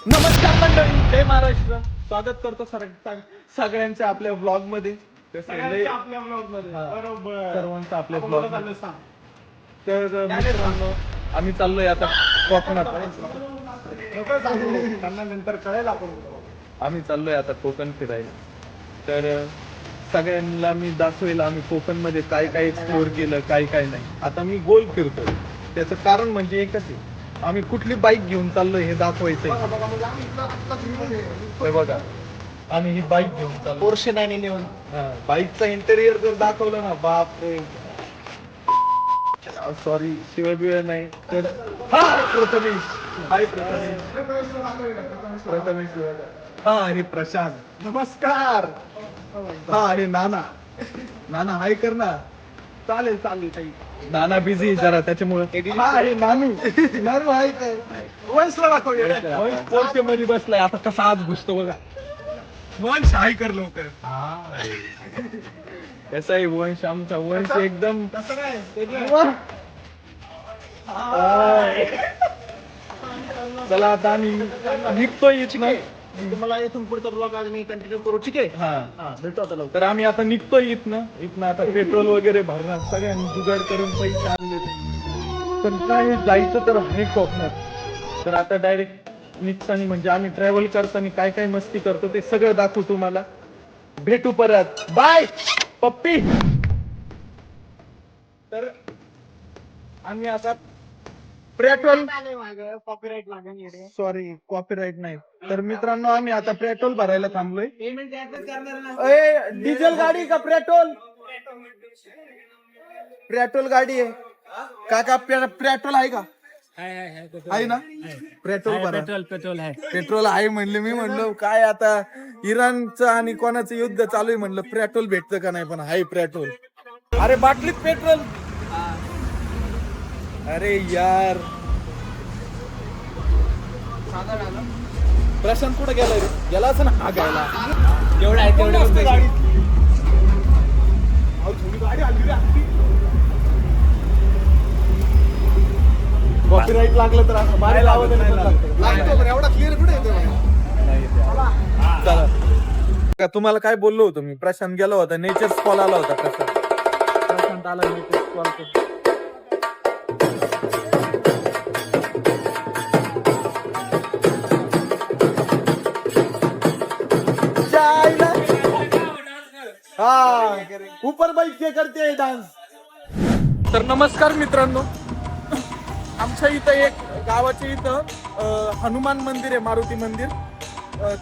नमस्कार मंडळी, जय महाराष्ट्र. स्वागत करतो सगळ्यांचे आपल्या व्लॉग मध्ये. आपल्या ब्लॉग मध्ये हा. बरोबर सर्वांचं आपल्या आपण ब्लॉग कुठं चाललोय सांग. तर मित्रांनो, आम्ही चाललोय आता कोकणात. नको सांगू, त्यांना नंतर कळेल आपण आम्ही चाललोय आता कोकण फिरायला. तर सगळ्यांना मी दाखवेल आम्ही कोकण मध्ये काय काय एक्सप्लोर केलं, काय काय नाही. आता मी गोल फिरतोय, त्याचं कारण म्हणजे एकच आहे, आम्ही कुठली बाईक घेऊन चाललोय हे दाखवायचंय. होय बघा, आम्ही ही बाईक घेऊन चाललो. पोर्शे 911 बाईकचा इंटेरियर जर दाखवलं ना, बाप रे. सॉरी, शिवाय बिवाय नाही तर. हा प्रथमेश, हाय प्रथमेश. हा आणि प्रशांत, नमस्कार. हा आणि नाना. नाना हाय कर ना. चालेल चालेल ताई. नाना बिझी जरा त्याच्यामुळे. हा आणि नानू, नानू हाय काय. वंशला दाखवूया. वंश पोर्शे मध्ये बसलाय, आता कसा आज घुसतो बघा. वंश हाय कर लवकर. कसा आहे वंश, आमचा वंश एकदम. तसं नाही चला आता आम्ही निघतोय इथनं. तुम्हाला इथून पुढचा ब्लॉग आज मी कंटिन्यू करू. ठीक आहे. हा, भेटू आता लवकर. तर आम्ही आता निघतोय इथनं आता पेट्रोल वगैरे भरणार, सगळ्यांनी जुगाड करून पैसे आणले. पण काय जायचं तर आहे कोकणात. तर आता डायरेक्ट निघताना म्हणजे आम्ही ट्रॅव्हल करताना काय काय मस्ती करतो ते सगळं दाखवू तुम्हाला. भेटू परत, बाय पप्पी. तर आम्ही आता पेट्रोल, कॉपीराइट लागेल. सॉरी कॉपीराइट नाही. तर मित्रांनो, आम्ही आता पेट्रोल भरायला थांबलोय. पेमेंट त्यातच करणार ना. ए, डिझेल गाडी का पेट्रोल? पेट्रोल गाडी आहे काका. पेट्रोल आहे का? आहे ना. पेट्रोल भरा. पेट्रोल आहे. पेट्रोल आहे म्हणले. मी म्हणलो काय आता इराणचं आणि कोणाचं युद्ध चालू आहे म्हणलं, पेट्रोल भेटतं का नाही, पण आहे पेट्रोल. अरे बाटलीत पेट्रोल. अरे यार, प्रशांत कुठे गेला रे? गेला असं ना हा घ्यायला. जेवढं आहे तेवढं गाडी. कॉपीराइट लागलं तर असं बाहेर लावत नाही लागतो. एवढा क्लिअर कुठे येतो. चला, तुम्हाला काय बोललो होतो मी? प्रशांत गेला होता, नेचर स्पॉल आला होता. प्रशांत आला नेचर स्पॉल. हा, ऊपर बैठ के करते डान्स. तर नमस्कार मित्रांनो, आमच्या इथं एक गावाच्या इथं हनुमान मंदिर आहे, मारुती मंदिर.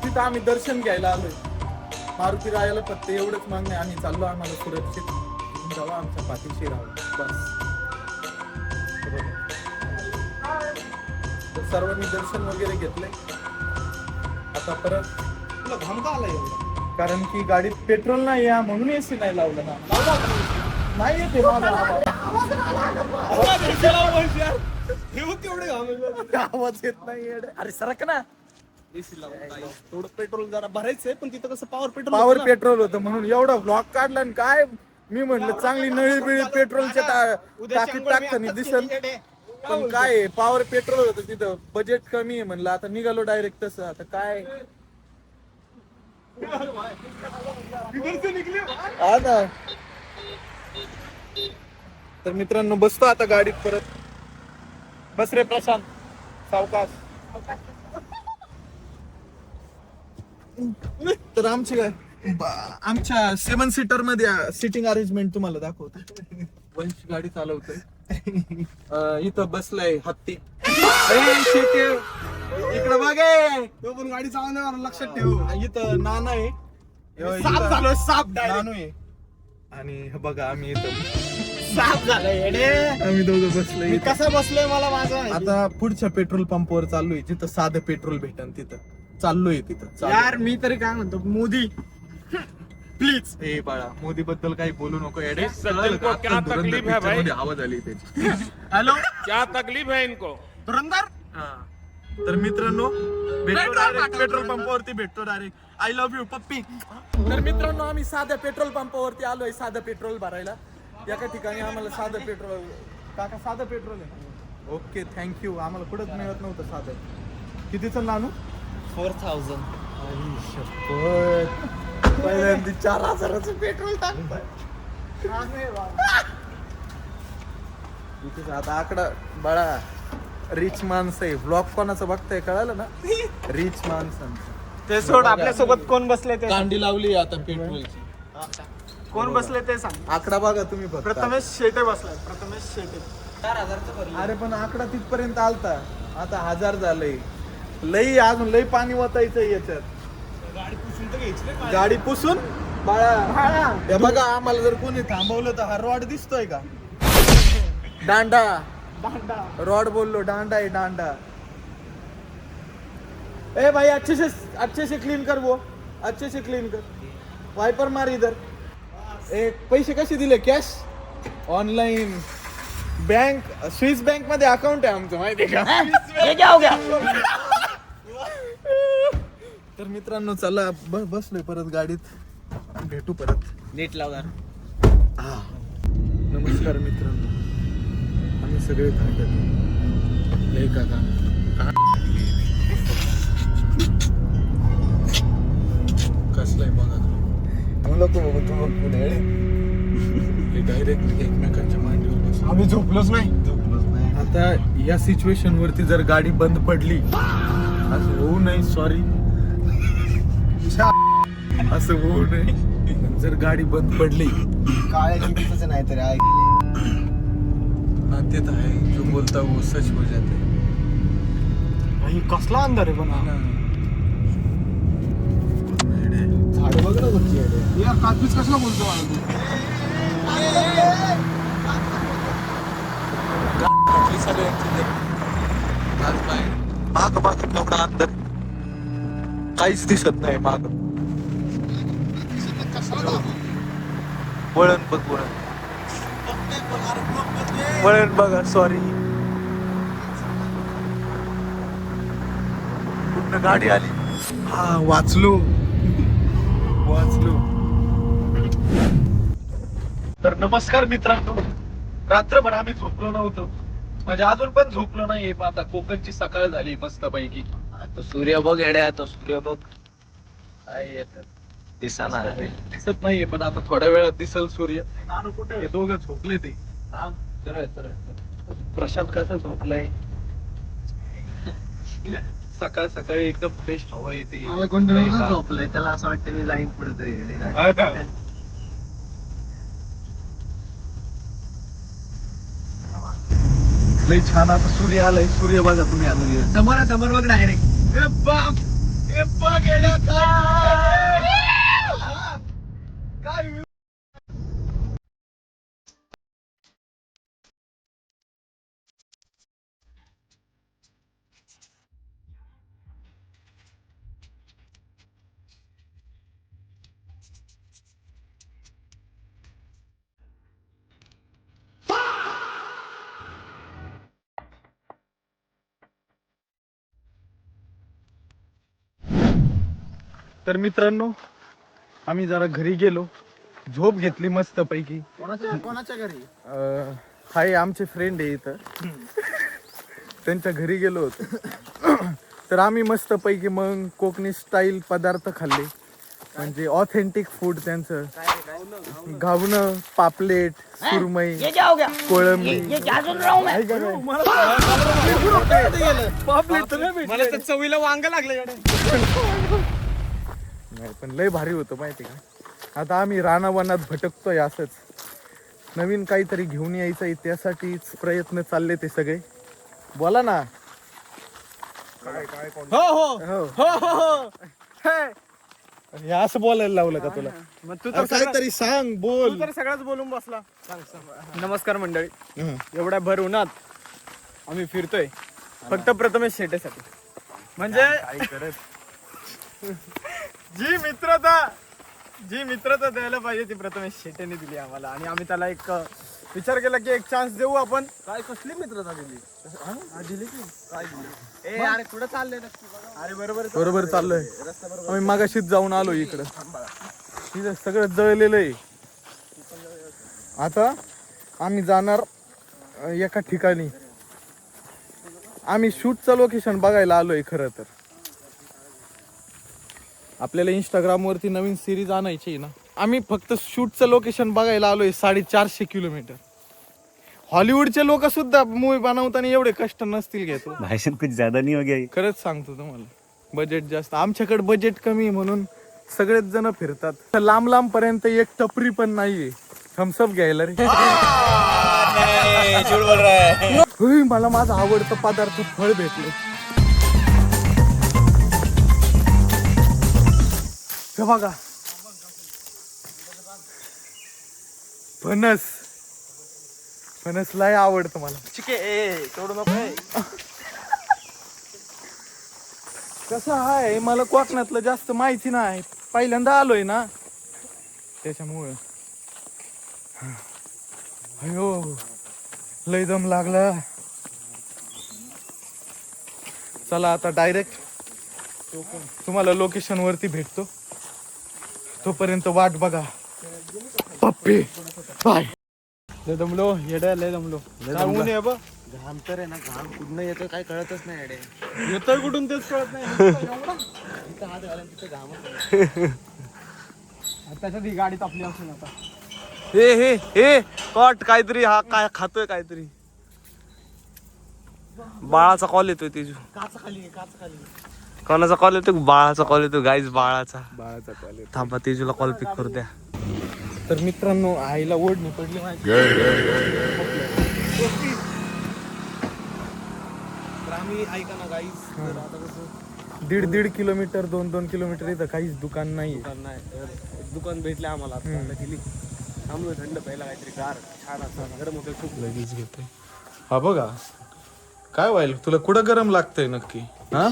तिथं आम्ही दर्शन घ्यायला आलोय. मारुती रायाला फक्त एवढंच मागणं, आम्ही चाललो, आम्हाला सुरक्षित जावा, आमच्या पाठीशी राहावं बस. तर सर्वांनी दर्शन वगैरे घेतलंय. आता परत तुला धमका आला एवढा. कारण की गाडीत पेट्रोल नाही आहे म्हणून एसी नाही लावलं ना. नाही येते आवाज येत नाही. अरे सरक ना. थोडं पेट्रोल जरा भरायचंय, पण तिथं कसं पॉवर पेट्रोल होतं म्हणून एवढा ब्लॉक काढला. आणि काय मी म्हटलं चांगली नळी बिळी पेट्रोलच्या टाकीत टाकताना दिसल, पण काय पॉवर पेट्रोल होतं तिथं. बजेट कमी आहे म्हणलं, आता निघालो डायरेक्ट तसं. आता काय हा ना. तर मित्रांनो, बसतो आता गाडीत परत. बस रे प्रशांत, सावकाश. तर आमची काय आमच्या 7 सीटर मध्ये सिटिंग अरेंजमेंट तुम्हाला दाखवतो. वंश गाडी चालवतोय. इथं बसलाय हत्ती. इकडे बघे, तो पण गाडी चालवणार, लक्षात ठेव. इथं नाना आहे. साप झालो, साप नानू आहे. आणि हे बघा आम्ही इथं साप झालाय येडे. आम्ही दोघं बसलोय मी इथं. कसा बसलोय मला माझं माहिती. आता पुढच्या पेट्रोल पंपावर चाललोय, जिथं साधं पेट्रोल भेटन तिथं चाललोय. तिथं यार मी तरी काय म्हणतो, मोदी प्लीज. हे बाळा, मोदी बद्दल काही बोलू नको येडे. सज्जन को क्या तकलीफ है भाई? आवाज आली त्याची. हॅलो क्या तकलीफ है इनको? धुरंधर. तर मित्रांनो, पेट्रोल पंपावरती भेटतो डायरेक्ट. आय लव्ह यू पप्पी. तर मित्रांनो, आम्ही साध्या पेट्रोल पंपावरती आलोय साधं पेट्रोल भरायला. एका ठिकाणी आम्हाला साधं पेट्रोल. काका साधं पेट्रोल आहे. Okay, thank you. आम्हाला कुठंच मिळत नव्हतं साधं. कितीचं नानू? 4000. पहिल्यांदा 4000चं पेट्रोल टाकतोय. इथेच आता आकडा बाळा रिच माणसं आहे. ब्लॉग कोणाचं बघताय कळालं ना? रिच माणसांचं. ते सोड, आपल्यासोबत कोण बसले ते कांडी लावली आता पेट्रोलची. कोण बसले ते सांग. आकडा बघा तुम्ही फक्त. प्रथमेश शेटे बसलाय. प्रथमेश शेटे 4000चं भरलं. अरे पण आकडा तिथपर्यंत आलता, आता 1000 झालंय. लई अजून लई पाणी वतायचंय याच्यात. गाडी पुसून तर घ्यायची रे. गाडी पुसून बाळा हे बघा, आम्हाला जर कोणी थांबवलं तर हा रॉड दिसतोय का? दांडा रॉड बोललो, दांडा आहे दांडा. ए भाई अच्छे से क्लीन कर वो, अच्छे से क्लीन कर. वाइपर मार इधर. ए पैसे कसे दिले? Cash, online, bank, Swiss bank मध्ये अकाउंट आहे आमचं, माहिती का? तर मित्रांनो चला बसलोय परत गाडीत, भेटू परत. नीट लावणार. नमस्कार मित्रांनो, आम्ही सगळे थांबत लय काका कसलाय बघा मला तो पुढे डायरेक्ट एकमेकांच्या मांडीवर बस. आम्ही झोपलोच नाही. आता या सिच्युएशन वरती जर गाडी बंद पडली, असं होऊ नये, सॉरी असं होऊ नये. जर गाडी बंद पडली, काळ्या चिंतेच नाही तरी हाँ ते तर आहे, जो बोलता वो सच हो जाते. कसला अंधार आहे पण झाड बघ ना कोणती आहे. यार कापीस कसला बोलतो मला तू. माग माग तेवढा अंतर काहीच दिसत नाही. माग वळण बघ, वळण बघा, सॉरी पूर्ण गाडी आली. हा वाचलो. तर नमस्कार मित्रांनो, रात्रभर आम्ही झोपलो नव्हतो, म्हणजे अजून पण झोपलो नाही. आता कोकणची सकाळ झाली मस्त पैकी. सूर्य बघ येड्या, तो सूर्य बघ दिसणार दिसत नाहीये, पण आता थोड्या वेळात दिसल सूर्य. हे दोघं झोपले ते. प्रशांत कसं झोपलाय. सकाळ सकाळी एकदम फ्रेश हवा येते. झोपलंय, त्याला असं वाटतं मी लाईन पडतोय. लय छान आता सूर्य आलाय. सूर्य बघा तुम्ही आता समोर बघ डायरेक्ट. तर मित्रांनो, आम्ही जरा घरी गेलो, झोप घेतली मस्त पैकी. कोणाच्या घरी? हाय आमचे फ्रेंड आहे इथं, त्यांच्या घरी गेलो होतो. तर आम्ही मस्त पैकी मग कोकणी स्टाईल पदार्थ खाल्ले, म्हणजे ऑथेंटिक फूड त्यांचं. घावणं, पापलेट, सुरमई, कोळंबी. मला तर चवीला वांग लागलं. नाही पण लय भारी होतं माहिती का. आता आम्ही रानावनात भटकतोय, असंच नवीन काहीतरी घेऊन यायचं, त्यासाठीच प्रयत्न चालले ते सगळे. बोला ना. हे असं बोलायला लावलं का तुला? मग तू अरे काहीतरी सांग, बोल. तू तर सगळंच बोलून बसला. नमस्कार मंडळी, एवढ्या भर उन्हात आम्ही फिरतोय फक्त प्रथमेश शेटेसाठी. म्हणजे जी मित्रता द्यायला पाहिजे ती प्रथमेश शेटेने दिली आम्हाला, आणि आम्ही त्याला एक विचार केला की एक चान्स देऊ आपण. काय कसली मित्रता दिली? दिली की काय दिली? अरे कुठं चाललंय नक्की? अरे बरोबर चाललोय. आम्ही मागाशीच जाऊन आलो इकडं. तिथं सगळं जळलेलं आहे. आता आम्ही जाणार एका ठिकाणी. आम्ही शूटचं लोकेशन बघायला आलोय खरं तर. आपल्याला इंस्टाग्राम वरती नवीन सिरीज आणायची आहे ना. आम्ही फक्त शूटचं लोकेशन बघायला आलोय 450 किलोमीटर. हॉलिवूडचे लोक सुद्धा मूवी बनवताना एवढे कष्ट नसतील घेतो. भाषण कुछ ज्यादा नहीं हो गया ये? खरंच सांगतो तुम्हाला, बजेट जास्त. आमच्याकडे बजेट कमी आहे म्हणून सगळेच जण फिरतात. तर लांब लांब पर्यंत एक टपरी पण नाहीये थम्सअप घ्यायला रे. होय, मला माझा आवडतं पदार्थ फळ भेटले. हे बघा, फणस. फणस लय आवडतं मला. तोडू नको. कसं आहे, मला कोकणातलं जास्त माहिती नाही, पहिल्यांदा आलोय ना त्याच्यामुळं. अयो लय दम लागला. चला आता डायरेक्ट तुम्हाला लोकेशन वरती भेटतो. तोपर्यंत वाट बघा. पप्पी बाय. लय दमलो येड्या, लय दमलो. ऊन आहे बघ. घाम तर आहे ना, घाम कुठनं येतो काय कळतच नाही अडे. येतोय कुठून तेच कळत नाही. तिथं हात घाला तिथं घाम. त्याच्यात ही गाडी तापली असेल आता. हे कट काहीतरी, हा काय खातोय काहीतरी. बाळाचा कॉल येतोय तेजू. काच खाली खाली. कोणाचा कॉल येतोय? बाळाचा कॉल येतोय गाईज, बाळाचा. कॉलेज. थांबा तेजूला कॉल पिक करू द्या. तर मित्रांनो, आईला ओढणी पडली माझी. तर आम्ही ऐका ना गाईस, तर आता कसं 1.5 किलोमीटर 2 किलोमीटर इथं काहीच दुकान नाही. दुकान नाही, तर दुकान भेटले आम्हाला. आता गेली थांबलो थंड पहिला काहीतरी गार छान असं गरम होतं खूप. लगेच घेते. हा बघा काय व्हायला, तुला कुठं गरम लागतंय नक्की? हा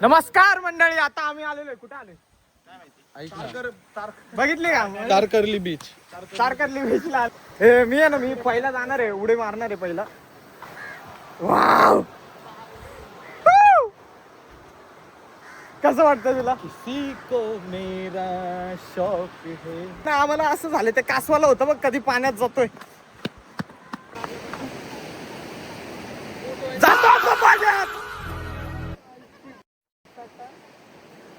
नमस्कार मंडळी, आता आम्ही आलेलो. कुठे आले बघितली का? तारकर्ली बीच. तारकर्ली बीचला. हे मी आहे ना, मी पहिला जाणार आहे, उडी मारणार आहे पहिला. वाव, कसं वाटतं तुला? किसी को मेरा शौक है. नाही, आम्हाला असं झालं, ते कासवाला होतं बघ, कधी पाण्यात जातोय. जातो आपण पाण्यात.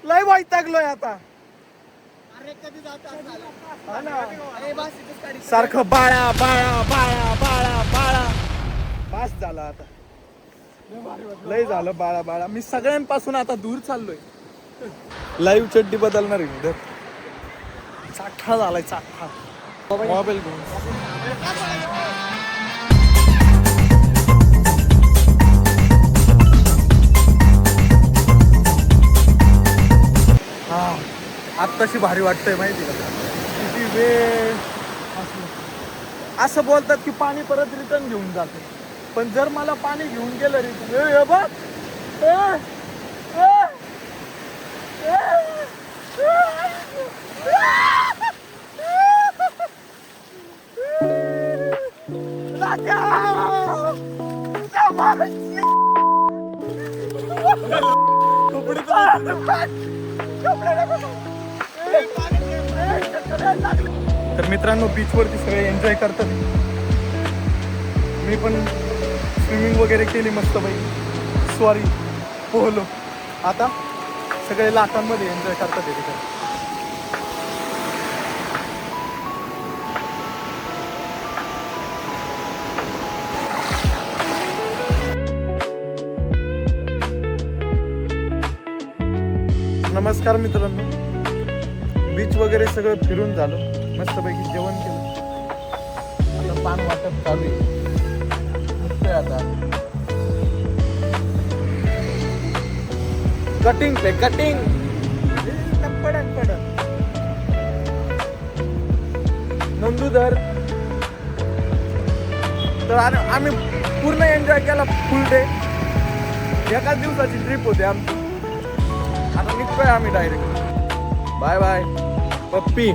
लय वैतागलोय आता. हा ना. सारखं बाळा बाळा बाळा बाळा बाळा. पास झाला आता, लय झालं बाळा बाळा. मी सगळ्यांपासून आता दूर चाललोय. लाईव्ह चड्डी बदलणार आहे इधर. चाठा झालाय, चाठा. मोबाईल घेऊन. हा, आत्ताशी भारी वाटतंय माहिती का? किती वेळ असं बोलतात की पाणी परत रिटर्न घेऊन जाते, पण जर मला पाणी घेऊन गेलं रिटर्न, बघ तर मित्रांनो, बीचवरती सगळे एन्जॉय करतात. मी पण स्विमिंग वगैरे केली मस्त पैकी. सॉरी पोहलो. आता सगळे लाटांमध्ये एन्जॉय करतात तिथे. नमस्कार मित्रांनो, बीच वगैरे सगळं फिरून झालं, मस्तपैकी जेवण केलं. आता पान वाटप चालू आहे. आता कटिंग पे कटिंग. नंदुधर. तर आम्ही पूर्ण एन्जॉय केला, फुल डे. एकाच दिवसाची ट्रिप होती आमची. आता निघतोय आम्ही डायरेक्ट. बाय बाय पप्पी.